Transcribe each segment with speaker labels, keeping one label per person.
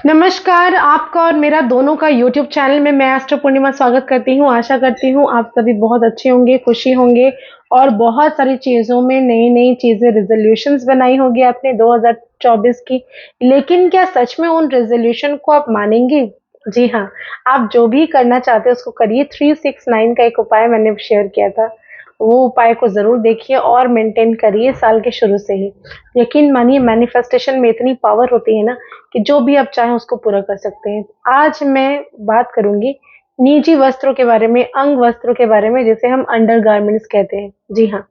Speaker 1: नमस्कार, आपका और मेरा दोनों का यूट्यूब चैनल में मैं एस्ट्रो पूर्णिमा स्वागत करती हूँ। आशा करती हूँ आप सभी बहुत अच्छे होंगे, खुशी होंगे और बहुत सारी चीज़ों में नई-नई चीज़ें रेज़ोल्यूशंस बनाई होगी आपने 2024 की। लेकिन क्या सच में उन रेज़ोल्यूशन को आप मानेंगे? जी हाँ, आप जो भी करना चाहते हैं उसको करिए। 369 का एक उपाय मैंने शेयर किया था। वो उपाय को ज़रूर देखिए और मेंटेन करिए साल के शुरू से ही। यकीन मानिए मैनिफेस्टेशन में इतनी पावर होती है ना कि जो भी आप चाहें उसको पूरा कर सकते हैं। आज मैं बात करूँगी निजी वस्त्रों के बारे में, अंग वस्त्रों के बारे में जिसे हम अंडरगारमेंट्स कहते हैं। जी हाँ,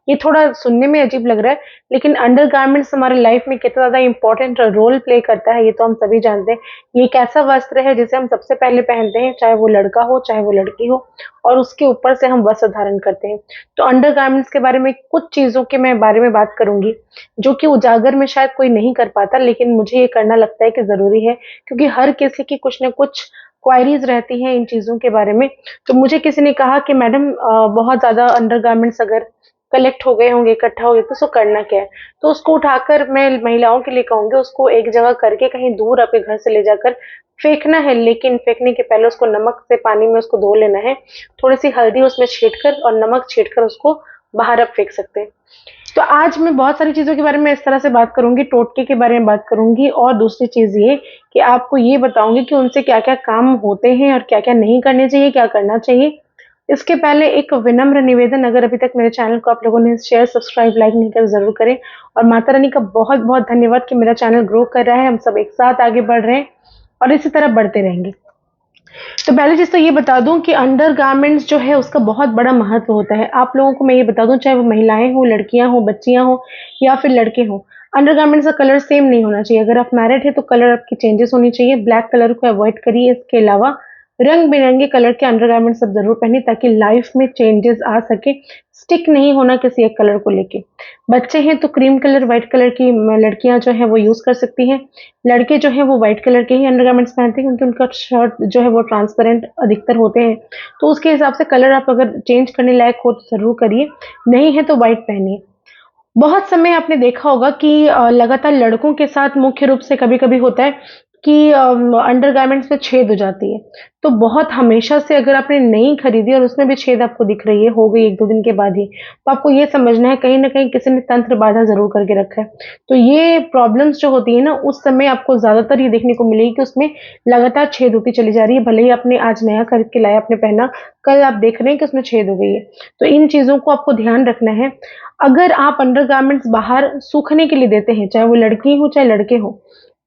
Speaker 1: ये थोड़ा सुनने में अजीब लग रहा है, लेकिन अंडरगारमेंट्स हमारे लाइफ में कितना ज़्यादा इम्पोर्टेंट रोल प्ले करता है ये तो हम सभी जानते हैं। ये एक ऐसा वस्त्र है जिसे हम सबसे पहले पहनते हैं, चाहे वो लड़का हो, चाहे वो लड़की हो और उसके ऊपर से हम वस्त्र धारण करते हैं। तो अंडरगारमेंट्स के बारे में कुछ चीज़ों के मैं बारे में बात करूँगी, जो कि उजागर में शायद कोई नहीं कर पाता, लेकिन मुझे ये करना लगता है कि ज़रूरी है, क्योंकि हर किसी की कुछ न कुछ क्वेरीज़ रहती हैं इन चीज़ों के बारे में। तो मुझे किसी ने कहा कि मैडम बहुत ज़्यादा अंडरगारमेंट्स अगर कलेक्ट हो गए होंगे, इकट्ठा हो गए, तो उसको करना क्या है? तो उसको उठाकर मैं महिलाओं के लिए कहूँगी, उसको एक जगह करके कहीं दूर अपने घर से ले जाकर फेंकना है, लेकिन फेंकने के पहले उसको नमक से पानी में उसको धो लेना है। थोड़ी-सी हल्दी उसमें छींटकर और नमक छींटकर उसको बाहर आप फेंक सकते हैं। तो आज मैं बहुत सारी चीज़ों के बारे में इस तरह से बात करूँगी, टोटके के बारे में बात करूँगी और दूसरी चीज़ ये कि आपको ये बताऊँगी कि उनसे क्या-क्या काम होते हैं और क्या-क्या नहीं करने चाहिए, क्या करना चाहिए। इसके पहले एक विनम्र निवेदन, अगर अभी तक मेरे चैनल को आप लोगों ने शेयर, सब्सक्राइब, लाइक नहीं किया ज़रूर करें और माता रानी का बहुत-बहुत धन्यवाद कि मेरा चैनल ग्रो कर रहा है, हम सब एक साथ आगे बढ़ रहे हैं और इसी तरह बढ़ते रहेंगे। तो पहली चीज़ तो ये बता दूँ कि अंडरगारमेंट्स जो है उसका बहुत बड़ा महत्व होता है। आप लोगों को मैं ये बता दूँ, चाहे वो महिलाएँ हों, लड़कियाँ हों, बच्चियाँ हों या फिर लड़के हों, अंडरगारमेंट्स का कलर सेम नहीं होना चाहिए। अगर आप मैरिड हैं तो कलर आपकी चेंजेस होनी चाहिए। ब्लैक कलर को अवॉइड करिए। इसके अलावा रंग-बिरंगे कलर के अंडरगारमेंट्स आप ज़रूर पहनिए ताकि लाइफ में चेंजेस आ सके। स्टिक नहीं होना किसी एक कलर को लेके। बच्चे हैं तो क्रीम कलर, व्हाइट कलर की लड़कियाँ जो हैं वो यूज़ कर सकती हैं। लड़के जो हैं वो व्हाइट कलर के ही अंडरगारमेंट्स पहनते हैं क्योंकि उनका शर्ट जो है वो ट्रांसपेरेंट अधिकतर होते हैं। तो उसके हिसाब से कलर आप अगर चेंज करने लायक हो तो ज़रूर करिए, नहीं है तो व्हाइट पहनिए। बहुत समय आपने देखा होगा कि लगातार लड़कों के साथ मुख्य रूप से कभी-कभी होता है कि अंडरगारमेंट्स में छेद हो जाती है। तो बहुत हमेशा से अगर आपने नई खरीदी और उसमें भी छेद आपको दिख रही है, हो गई 1-2 दिन के बाद ही, तो आपको ये समझना है कहीं न कहीं किसी ने तंत्र बाधा ज़रूर करके रखा है। तो ये प्रॉब्लम्स जो होती है ना, उस समय आपको ज़्यादातर ये देखने को मिलेगी कि उसमें लगातार छेद होती चली जा रही है। भले ही आपने आज नया खरीद के लाया, आपने पहना, कल आप देख रहे हैं कि उसमें छेद हो गई है। तो इन चीज़ों को आपको ध्यान रखना है। अगर आप अंडरगारमेंट्स बाहर सूखने के लिए देते हैं, चाहे वो लड़की हो चाहे लड़के हों,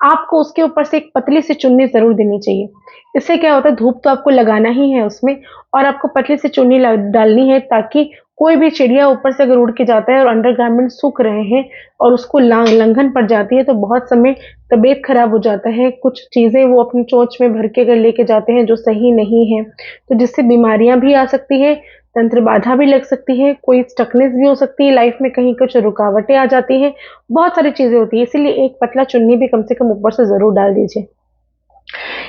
Speaker 1: आपको उसके ऊपर से एक पतली सी चुन्नी ज़रूर देनी चाहिए। इससे क्या होता है, धूप तो आपको लगाना ही है उसमें और आपको पतली सी चुन्नी डालनी है ताकि कोई भी चिड़िया ऊपर से अगर उड़ के जाता है और अंडरगारमेंट सूख रहे हैं और उसको उल्लंघन पड़ जाती है तो बहुत समय तबीयत खराब हो जाता है। कुछ चीज़ें वो अपनी चोंच में भर के अगर लेके जाते हैं जो सही नहीं है, तो जिससे बीमारियाँ भी आ सकती हैं, तंत्र बाधा भी लग सकती है, कोई स्टकनेस भी हो सकती है लाइफ में, कहीं कुछ रुकावटें आ जाती हैं, बहुत सारी चीज़ें होती हैं। इसीलिए एक पतला चुन्नी भी कम से कम ऊपर से ज़रूर डाल दीजिए।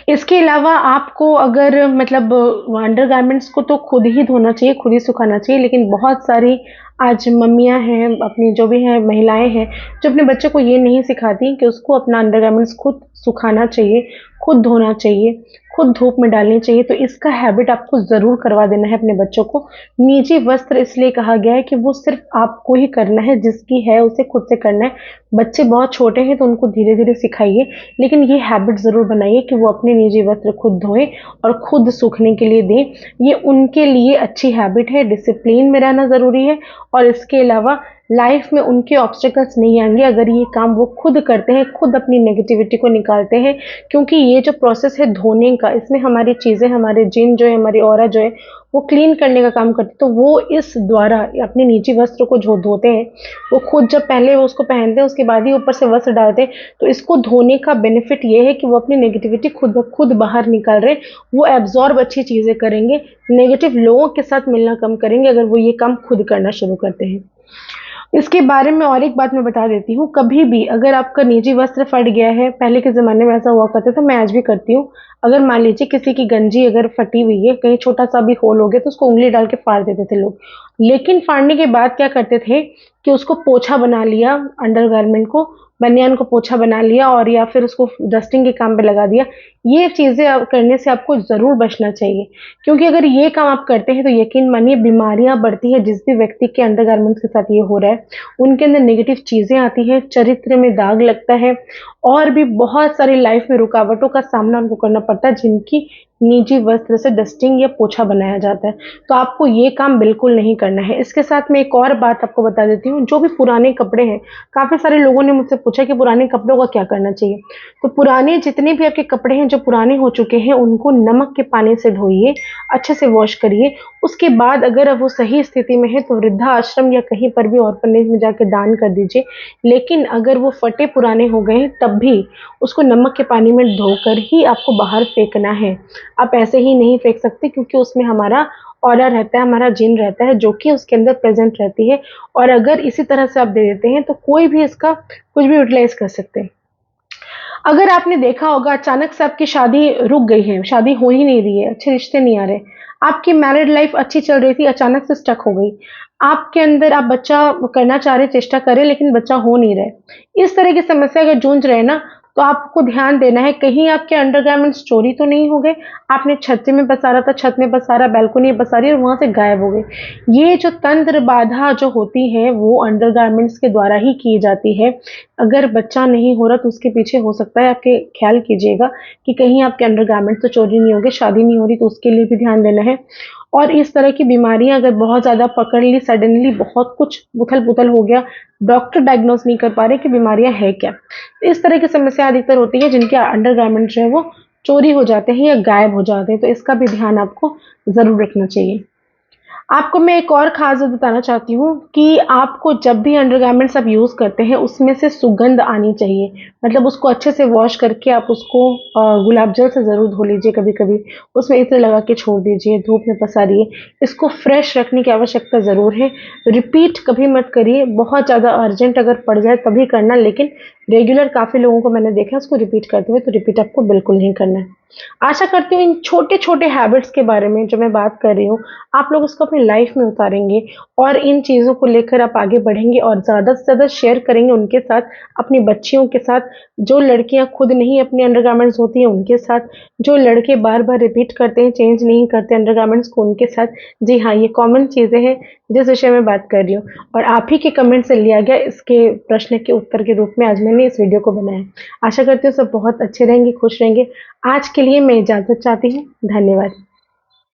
Speaker 1: इसके अलावा आपको अगर मतलब अंडरगारमेंट्स को तो खुद ही धोना चाहिए, खुद ही सुखाना चाहिए, लेकिन बहुत सारी आज मम्मियाँ हैं, अपनी जो भी हैं महिलाएँ हैं, जो अपने बच्चों को ये नहीं सिखाती कि उसको अपना अंडरगारमेंट्स खुद सुखाना चाहिए, खुद धोना चाहिए, खुद धूप में डालनी चाहिए। तो इसका हैबिट आपको ज़रूर करवा देना है अपने बच्चों को। निजी वस्त्र इसलिए कहा गया है कि वो सिर्फ़ आपको ही करना है, जिसकी है उसे खुद से करना है। बच्चे बहुत छोटे हैं तो उनको धीरे-धीरे सिखाइए, लेकिन ये हैबिट ज़रूर बनाइए कि वो अपने निजी वस्त्र खुद धोएँ और खुद सूखने के लिए दें। ये उनके लिए अच्छी हैबिट है, डिसिप्लिन में रहना ज़रूरी है और इसके अलावा लाइफ में उनके ऑब्स्टेकल्स नहीं आएँगे अगर ये काम वो खुद करते हैं, खुद अपनी नेगेटिविटी को निकालते हैं। क्योंकि ये जो प्रोसेस है धोने का, इसमें हमारी चीज़ें, हमारे जिन जो है, हमारी ऑरा जो है, वो क्लीन करने का काम करती है। तो वो इस द्वारा अपने निजी वस्त्र को जो धोते हैं, वो खुद जब पहले वो उसको पहनते हैं, उसके बाद ही ऊपर से वस्त्र डालते हैं। तो इसको धोने का बेनिफिट ये है कि वो अपनी नेगेटिविटी खुद ब खुद बाहर निकाल रहे हैं। वो एब्ज़ॉर्ब अच्छी चीज़ें करेंगे, नेगेटिव लोगों के साथ मिलना कम करेंगे अगर वो ये काम खुद करना शुरू करते हैं। इसके बारे में और एक बात मैं बता देती हूँ, कभी भी अगर आपका निजी वस्त्र फट गया है, पहले के ज़माने में ऐसा हुआ करता था, मैं आज भी करती हूँ। अगर मान लीजिए किसी की गंजी अगर फटी हुई है, कहीं छोटा-सा भी होल हो गया तो उसको उँगली डाल के फाड़ देते थे लोग। लेकिन फाड़ने के बाद क्या करते थे कि उसको पोछा बना लिया अंडरगारमेंट को, बनियान को पोछा बना लिया और या फिर उसको डस्टिंग के काम पे लगा दिया। ये चीज़ें करने से आपको ज़रूर बचना चाहिए, क्योंकि अगर ये काम आप करते हैं तो यकीन मानिए बीमारियां बढ़ती है। जिस भी व्यक्ति के अंडरगारमेंट्स के साथ ये हो रहा है उनके अंदर नेगेटिव चीज़ें आती हैं, चरित्र में दाग लगता है और भी बहुत सारी लाइफ में रुकावटों का सामना उनको करना पड़ता है, जिनकी निजी वस्त्र से डस्टिंग या पोछा बनाया जाता है। तो आपको ये काम बिल्कुल नहीं करना है। इसके साथ मैं एक और बात आपको बता देती हूँ, जो भी पुराने कपड़े हैं, काफ़ी सारे लोगों ने मुझसे पूछा कि पुराने कपड़ों का क्या करना चाहिए। तो पुराने जितने भी आपके कपड़े हैं जो पुराने हो चुके हैं, उनको नमक के पानी से धोइए, अच्छे से वॉश करिए। उसके बाद अगर वो सही स्थिति में है तो वृद्धाश्रम या कहीं पर भी ऑर्फनेज में जाके दान कर दीजिए। लेकिन अगर वो फटे पुराने हो गए हैं तब भी उसको नमक के पानी में धोकर ही आपको बाहर फेंकना है। आप ऐसे ही नहीं फेंक सकते, क्योंकि उसमें हमारा ऑरा रहता है, हमारा जिन रहता है जो कि उसके अंदर प्रेजेंट रहती है। और अगर इसी तरह से आप दे देते हैं तो कोई भी इसका कुछ भी यूटिलाइज कर सकते हैं। अगर आपने देखा होगा अचानक से आपकी शादी रुक गई है, शादी हो ही नहीं रही है, अच्छे रिश्ते नहीं आ रहे, आपकी मैरिड लाइफ अच्छी चल रही थी, अचानक से स्टक हो गई, आपके अंदर आप बच्चा करना चाह रहे, चेष्टा करें लेकिन बच्चा हो नहीं रहा, इस तरह की समस्या अगर जूझ रहे हैं ना, तो आपको ध्यान देना है कहीं आपके अंडरगारमेंट्स चोरी तो नहीं हो गए। आपने छत में पसारा था, छत में पसारा, बैल्कनी में पसारी और वहां से गायब हो गए। ये जो तंत्र बाधा जो होती है वो अंडरगारमेंट्स के द्वारा ही की जाती है। अगर बच्चा नहीं हो रहा तो उसके पीछे हो सकता है, आपके ख्याल कीजिएगा कि कहीं आपके अंडरगारमेंट्स तो चोरी नहीं हो गए, शादी नहीं हो रही तो उसके लिए भी ध्यान देना है। और इस तरह की बीमारियां अगर बहुत ज़्यादा पकड़ ली, सडनली बहुत कुछ उथल-पुथल हो गया, डॉक्टर डायग्नोस नहीं कर पा रहे कि बीमारियां है क्या। इस तरह की समस्या अधिकतर होती है जिनके अंडरगारमेंट्स जो है वो चोरी हो जाते हैं या गायब हो जाते हैं, तो इसका भी ध्यान आपको ज़रूर रखना चाहिए। आपको मैं एक और ख़ास बात बताना चाहती हूँ कि आपको जब भी अंडरगारमेंट्स आप यूज़ करते हैं, उसमें से सुगंध आनी चाहिए। मतलब उसको अच्छे से वॉश करके आप उसको गुलाब जल से ज़रूर धो लीजिए कभी-कभी। उसमें इत्र लगा के छोड़ दीजिए, धूप में पसारिए। इसको फ्रेश रखने की आवश्यकता ज़रूर है। रिपीट कभी मत करिए, बहुत ज़्यादा अर्जेंट अगर पड़ जाए तभी करना, लेकिन रेगुलर काफ़ी लोगों को मैंने देखा है उसको रिपीट करते हुए, तो रिपीट आपको बिल्कुल नहीं करना है। आशा करती हूँ इन छोटे-छोटे हैबिट्स के बारे में जो मैं बात कर रही हूँ, आप लोग उसको अपनी लाइफ में उतारेंगे और इन चीज़ों को लेकर आप आगे बढ़ेंगे और ज़्यादा से ज़्यादा शेयर करेंगे उनके साथ, अपनी बच्चियों के साथ, जो लड़कियाँ खुद नहीं अपने अंडरगारमेंट्स होती हैं उनके साथ, जो लड़के बार-बार रिपीट करते हैं, चेंज नहीं करते अंडरगारमेंट्स को उनके साथ। जी हाँ, ये कॉमन चीज़ें हैं जिस विषय में बात कर रही हूँ और आप ही के कमेंट से लिया गया इसके प्रश्न के उत्तर के रूप में आज मैंने इस वीडियो को बनाया। आशा करती हूँ सब बहुत अच्छे रहेंगे, खुश रहेंगे। आज के लिए मैं इजाज़त चाहती हूँ। धन्यवाद।